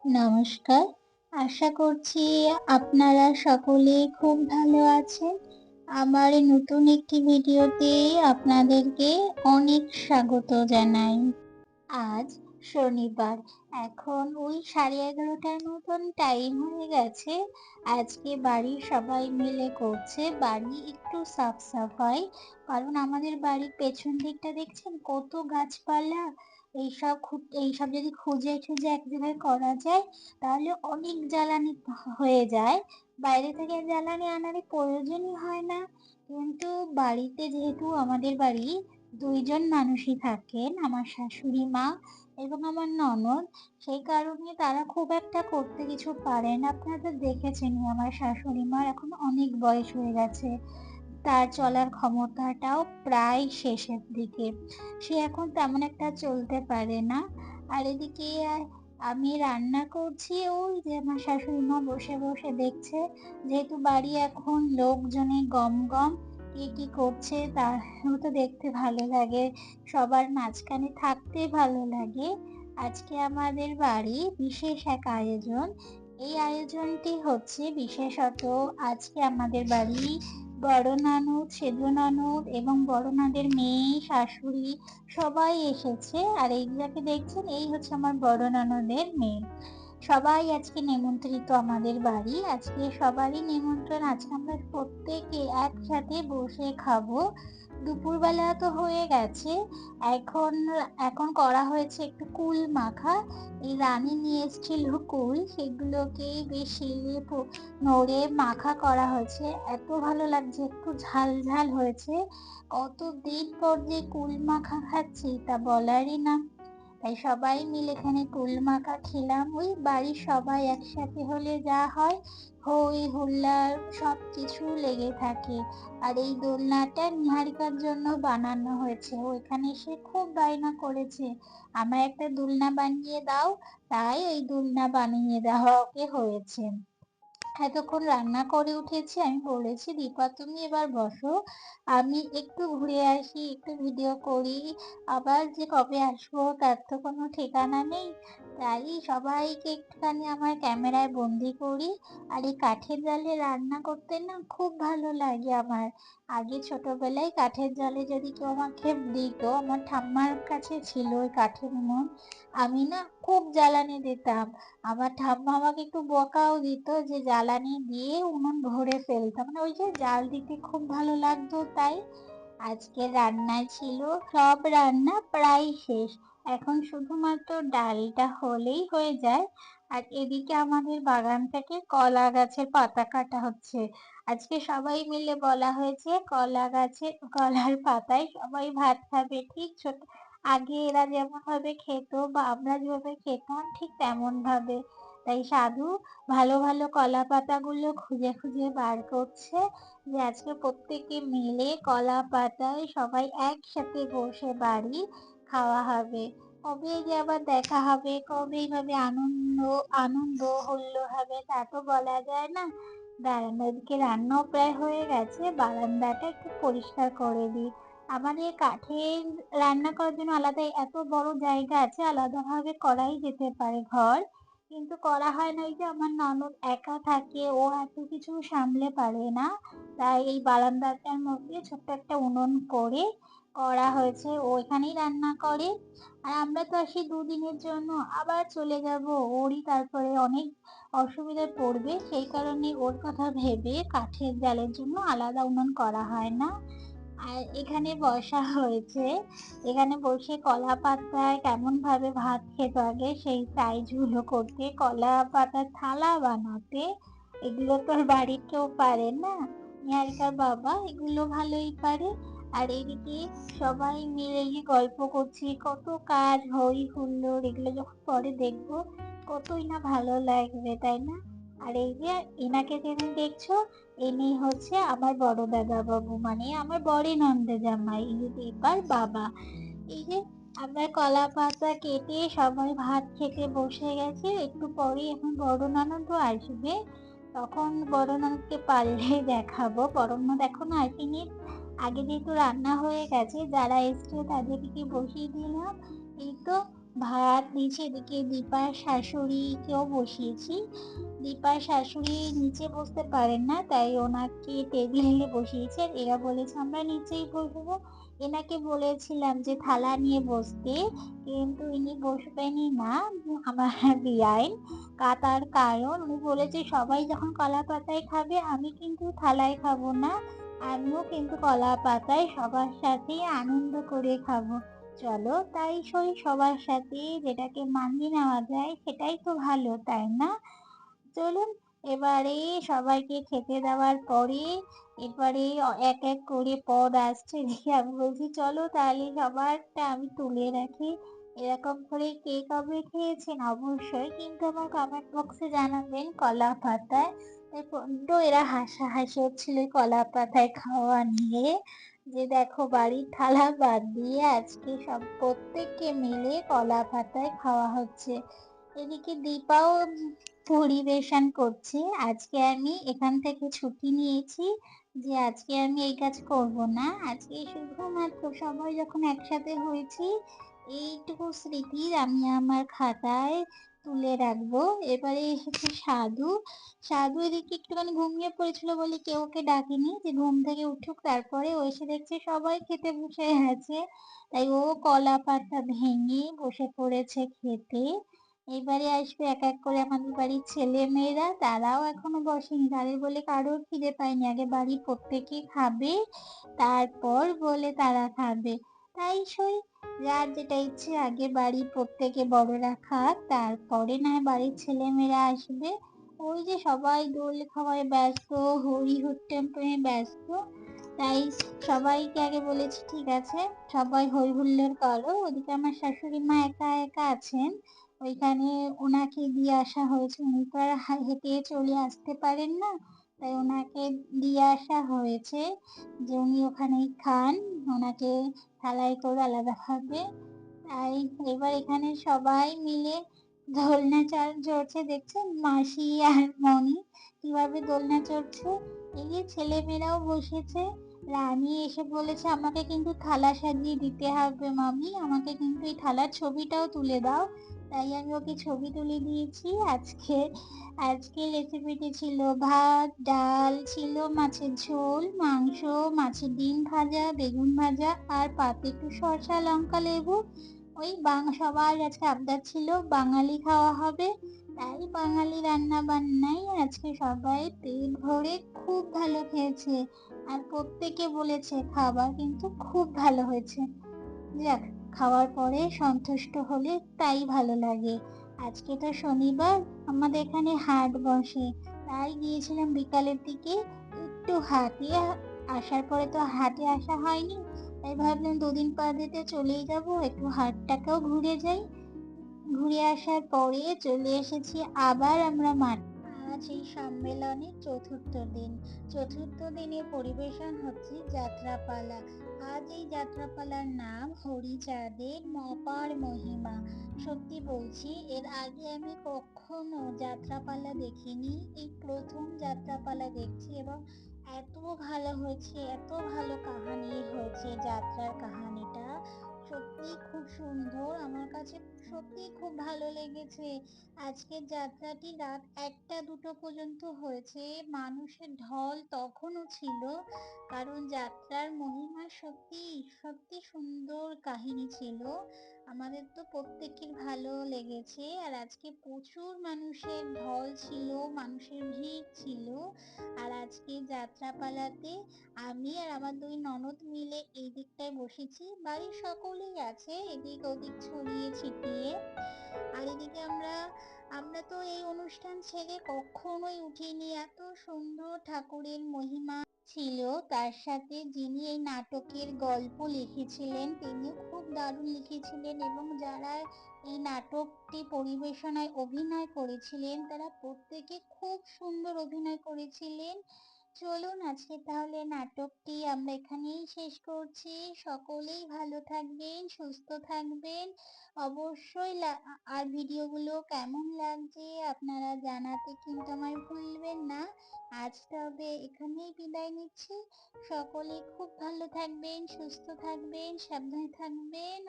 নমস্কার। আশা করছি আপনারা সকলে খুব ভালো আছেন। আমার নতুন একটি ভিডিওতে আপনাদেরকে অনেক স্বাগত জানাই। আজ শনিবার। এখন ওই 11:30টার মতন টাইম হয়ে গেছে। আজকে বাড়ির সবাই মিলে করছে বাড়ি একটু সাফ-সাফাই। কারণ আমাদের বাড়ির পেছন দিকটা দেখছেন কত গাছপালা। এইসব যদি খুঁজে টুজে এক জায়গায় করা যায় তাহলে অনেক জ্বালানি হয়ে যায়। বাইরে থেকে জ্বালানি আনারই প্রয়োজনই হয় না। কিন্তু বাড়িতে যেহেতু আমাদের বাড়ি ২ জন মানুষই থাকেন, আমার শাশুড়ি মা এবং আমার ননদ। সেই কারণে তারা খুব একটা করতে কিছু পারে না। আপনারা তো দেখেছেনই আমার শাশুড়ি মার এখন অনেক বয়স হয়ে গেছে। তার চলার ক্ষমতাটাও প্রায় শেষের দিকে। সে এখন তেমন একটা চলতে পারে না। আর এদিকে আমি রান্না করছি, ওই যে আমার শাশুড়ি মা বসে, বসে দেখছে। যেহেতু বাড়ি এখন লোকজনে গমগম, কে কি করছে তাও তো দেখতে ভালো লাগে। সবার মাঝখানে থাকতে ভালো লাগে। আজকে আমাদের বাড়ি বিশেষ এক আয়োজন। এই আয়োজনটি হচ্ছে বিশেষত আজকে আমাদের বাড়ি বড় ননদ, সেজ ননদ এবং বড় ননদের মেয়ে, শাশুড়ি সবাই এসেছে। আর এই যাকে দেখছেন এই হচ্ছে আমার বড় ননদের মেয়ে। সবাই আজকে নেমন্ত্রিত আমাদের বাড়ি। আজকে সবারই নিমন্ত্রণ। আজকে আমরা প্রত্যেকে একসাথে বসে খাবো। দুপুরবেলা তো হয়ে গেছে। এখন এখন করা হয়েছে একটু কুল মাখা। এই রানী নিয়ে এসেছিল কুল, সেগুলোকে বেশ শিলে নোড়ে মাখা করা হয়েছে। এত ভালো লাগছে, একটু ঝাল ঝাল হয়েছে। কতদিন পর যে কুল মাখা খাচ্ছি তা বলারই না। তাই সবাই মিলে এখানে কুল মাখা খেলাম। ওই বাড়ির সবাই একসাথে হলে যা হয়, হই হুল্লা সবকিছু লেগে থাকে। আর এই দোলনাটা নিহারিকার জন্য বানানো হয়েছে। ও এখানে এসে খুব বায়না করেছে, আমায় একটা দোলনা বানিয়ে দাও। তাই ওই দোলনা বানিয়ে দেওয়া ওকে হয়েছে। এতক্ষণ রান্না করে উঠেছি, আমি বলেছি দীপা তুমি এবার বসো, আমি একটু ঘুরে আসি, একটু ভিডিও করি। আবার যে কবে আসবো তার তো কোনো ঠিকানা নেই। তাই সবাইকে একটুখানি আমার ক্যামেরায় বন্দি করি। আর এই কাঠের জালে রান্না করতে না খুব ভালো লাগে আমার। আগে ছোটবেলায় কাঠের জালে যদি কেউ আমাকে দিত, আমার ঠাম্মার কাছে ছিল ওই কাঠের উনুন, আমি না খুব জ্বালানি দিতাম। আমার ঠাম্মা আমাকে একটু বকাও দিত যে জ্বালানি দিয়ে উনুন ধরে ফেলতাম, মানে ওই যে জাল দিতে খুব ভালো লাগতো। তাই আজকে রান্নায় ছিল, সব রান্না প্রায় শেষ। এখন শুধুমাত্র ডালটা হলেই হয়ে যায়। আর এদিকে আমাদের বাগান থেকে কলা গাছের পাতা কাটা হচ্ছে। আজকে সবাই মিলে বলা হয়েছে কলা গাছে কলার পাতায় সবাই ভাত খাবে, ঠিক ছোট আগে এরা যেমন ভাবে খেত বা আমরা যেভাবে খেতাম ঠিক তেমন ভাবে। তাই সাধু ভালো ভালো কলা পাতাগুলো খুঁজে খুঁজে বার করছে, যে আজকে প্রত্যেকে মিলে কলা পাতায় সবাই একসাথে বসে বাড়ি খাওয়া হবে। কবে যে আবার দেখা হবে, কবে এইভাবে আনন্দ আনন্দ হুল্লোড় হবে তা তো বলা যায় না। দাঁড়ান, ওদিকে রান্নাও প্রায় হয়ে গেছে, বারান্দাটা একটু পরিষ্কার করে দিই। আমাদের কাঠের রান্না করার জন্য আলাদা এত বড় জায়গা আছে, আলাদাভাবে করাই যেতে পারে ঘর, কিন্তু করা হয় না। ওই যে আমার ননদ একা থাকে, ও এত কিছু সামলে পারে না। তাই এই বারান্দাটার মধ্যে ছোট্ট একটা উনুন করে করা হয়েছে, ও এখানেই রান্না করে। আর আমরা তো আসি দুদিনের জন্য, আবার চলে যাব, ওরই তারপরে অনেক অসুবিধায় পড়বে। সেই কারণে ওর কথা ভেবে কাঠের জালের জন্য আলাদা উনুন করা হয় না। আর এখানে বসা হয়েছে, এখানে বসে কলা পাতায় কেমন ভাবে ভাত খেত আগে সেই সাইজগুলো করতে, কলা পাতার থালা বানাতে। এগুলো তো আর বাড়ির কেউ পারে না, নিহারিকার বাবা এগুলো ভালোই পারে। আর এদিকে সবাই মিলে গিয়ে গল্প করছি, কত কাজ হই হুল্লোড়, এগুলো যখন পরে দেখবো কতই না ভালো লাগবে, তাই না? আর এই যে এনাকে যেদিন দেখছো, ইনি হচ্ছে আমার বড় দাদা বাবু, মানে আমার বড় নন্দে জামাই, এই যে দীপার বাবা। এই যে আমরা কলা পাতা কেটে সবাই ভাত খেতে বসে গেছি, একটু পরেই এখন বড় ননদ আসবে। তখন বড় ননদকে পারলে দেখাবো, বড় ননদ এখনো আসেনি। আগে যেহেতু রান্না হয়ে গেছে, যারা এসছে তাদেরকে বসিয়ে দিলাম। এই তো ভাত দিয়েছি, এদিকে দীপার শাশুড়িকেও বসিয়েছি। দীপার শাশুড়ি নিচে বসতে পারেন না, তাই ওনাকে টেবিলে বসিয়েছি। আর এরা বলেছে আমরা নিচেই বসবো। এনাকে বলেছিলাম যে থালা নিয়ে বসতে, কিন্তু ইনি বসবেনই না। আমার বেআইন। তার কারণ উনি বলেছে সবাই যখন কলা পাতায় খাবে আমি কিন্তু থালায় খাবো না। আমিও কিন্তু কলা পাতায় সবার সাথেই আনন্দ করে খাবো। চলো তাই সবার সাথে যেটাকে মানিয়ে নেওয়া যায় সেটাই তো ভালো, তাই না? চলুন এবারে সবাইকে খেতে দেওয়ার পরে এবারে এক এক করে পদ আসছে দেখে আমি বলছি চলো তাহলে সবারটা আমি তুলে রাখি। এরকম করে কে কবে খেয়েছেন অবশ্যই কিন্তু আমার কমেন্ট বক্সে জানাবেন কলা পাতায়। তাই বড্ড এরা হাসাহাসি হচ্ছিল এই কলা পাতায় খাওয়া নিয়ে, যে দেখো বাড়ির থালা বাদ দিয়ে আজকে সব প্রত্যেককে মিলে কলা পাতায় খাওয়া হচ্ছে। এদিকে দীপাও পরিবেশন করছে। আজকে আমি এখান থেকে ছুটি নিয়েছি যে আজকে আমি এই কাজ করব না। আজকে শুধুমাত্র সবাই যখন একসাথে হয়েছি এইটুকু স্মৃতি আমি আমার খাতায় তুলে রাখবো। এবারে এসেছে সাধু। সাধু এদিকে একটুখানি ঘুমিয়ে পড়েছিল বলে কেউ ওকে ডাকেনি যে ঘুম থেকে উঠুক, তারপরে ও এসে দেখছে সবাই খেতে বসে আছে, তাই ও কলা পাতা ভেঙে বসে পড়েছে খেতে। এবারে আসবে এক এক করে আমাদের বাড়ির ছেলে মেয়েরা, তারাও এখনো বসেনি, তাদের বলে কারোর খিদে পায়নি, আগে বাড়ির প্রত্যেকে খাবে তারপর বলে তারা খাবে। তাই যার যেটা ইচ্ছে আগে বাড়ির প্রত্যেকে বড়রা খাক, তারপরে না হয় বাড়ির ছেলে মেয়েরা আসবে। ওই যে সবাই দোল খাওয়ায় ব্যস্ত, হরি হুট্টমে ব্যস্ত, তাই সবাইকে আগে বলেছি ঠিক আছে সবাই হই হুল্লোড় করো। ওদিকে আমার শাশুড়ি মা একা একা আছেন, ওইখানে ওনাকে দিয়ে আসা হয়েছে, উনি তো আর হেঁটে চলে আসতে পারেন না, তাই ওনাকে দিয়ে আসা হয়েছে যে উনি ওখানেই খান, ওনাকে থালায় করে আলাদাভাবে। তাই এবার এখানে সবাই মিলে দোলনা চড়ছে, দেখছেন মাসি আর মনি কিভাবে দোলনা চড়ছে। এই যে ছেলেমেয়েরাও বসেছে। রানী এসে বলেছে আমাকে কিন্তু থালা সাজিয়ে দিতে হবে মামি, আমাকে কিন্তু এই থালার ছবিটাও তুলে দাও। তাই আমি ওকে ছবি তুলে দিয়েছি। আজকে রেসিপিটি ছিল ভাত, ডাল ছিল, মাছের ঝোল, মাংস, মাছের ডিম ভাজা, বেগুন ভাজা আর পাতে একটু শসা, লঙ্কা, লেবু। ওই সবার আজকে আবদার ছিল বাঙালি খাওয়া হবে, তাই বাঙালি রান্না বান্নাই আজকে সবাই পেট ভরে খুব ভালো খেয়েছে। আর প্রত্যেকে বলেছে খাবার কিন্তু খুব ভালো হয়েছে। যাক, খাওয়ার পরে সন্তুষ্ট হলে তাই ভালো লাগে। আজকে তো শনিবার, আমাদের এখানে হাট বসে, তাই গিয়েছিলাম বিকালের দিকে একটু হাটে। আসার পরে তো হাটে আসা হয়নি, তাই ভাবলাম দুদিন পর দিতে চলেই যাব, একটু হাটটাকেও ঘুরে যাই। ঘুরে আসার পরে চলে এসেছি আবার আমরা মাঠ। আজ এই সম্মেলনের চতুর্থ দিন। চতুর্থ দিনে পরিবেশন হচ্ছে যাত্রাপালা। আজ এই যাত্রাপালার নাম হরিচাঁদের অপার মহিমা। সত্যি বলছি এর আগে আমি কখনো যাত্রাপালা দেখিনি, এই প্রথম যাত্রাপালা দেখছি এবং এত ভালো হয়েছে, এত ভালো কাহানি হয়েছে যাত্রার কাহানিটা। সত্যি খুব সুন্দর, আমার কাছে সত্যি খুব ভালো লেগেছে। আজকের যাত্রাটি রাত 1টা 2টো পর্যন্ত হয়েছে, মানুষের ঢল তখনও ছিল, কারণ যাত্রার মহিমা সত্যি সত্যি সুন্দর কাহিনী ছিল। আমাদের তো প্রত্যেকের ভালো লেগেছে, আর আজকে প্রচুর মানুষের ঢল ছিল, মানুষের ভিড় ছিল। আর আজকে যাত্রাপালাতে আমি আর আমার দুই ননদ মিলে এই দিকটায় বসেছি, বাড়ির সকলেই আছে এদিক ওদিক ছড়িয়ে ছিটিয়ে। আর এদিকে আমরা আমরা তো এই অনুষ্ঠান ছেড়ে কখনোই উঠিনি, এত সুন্দর ঠাকুরের মহিমা ছিল। তার সাথে যিনি এই নাটকের গল্প লিখেছিলেন তিনিও খুব দারুণ লিখেছিলেন, এবং যারা এই নাটকটি পরিবেশনায় অভিনয় করেছিলেন তারা প্রত্যেকে খুব সুন্দর অভিনয় করেছিলেন। চলুন আজকে তাহলে নাটকটি আমরা এখানেই শেষ করছি। সকলেই ভালো থাকবেন, সুস্থ থাকবেন। অবশ্যই আর ভিডিওগুলো কেমন লাগছে আপনারা জানাতে কিন্তু আমায় ভুলবেন না। আজ তবে এখানেই বিদায় নিচ্ছি। সকলে খুব ভালো থাকবেন, সুস্থ থাকবেন, সাবধানে থাকবেন।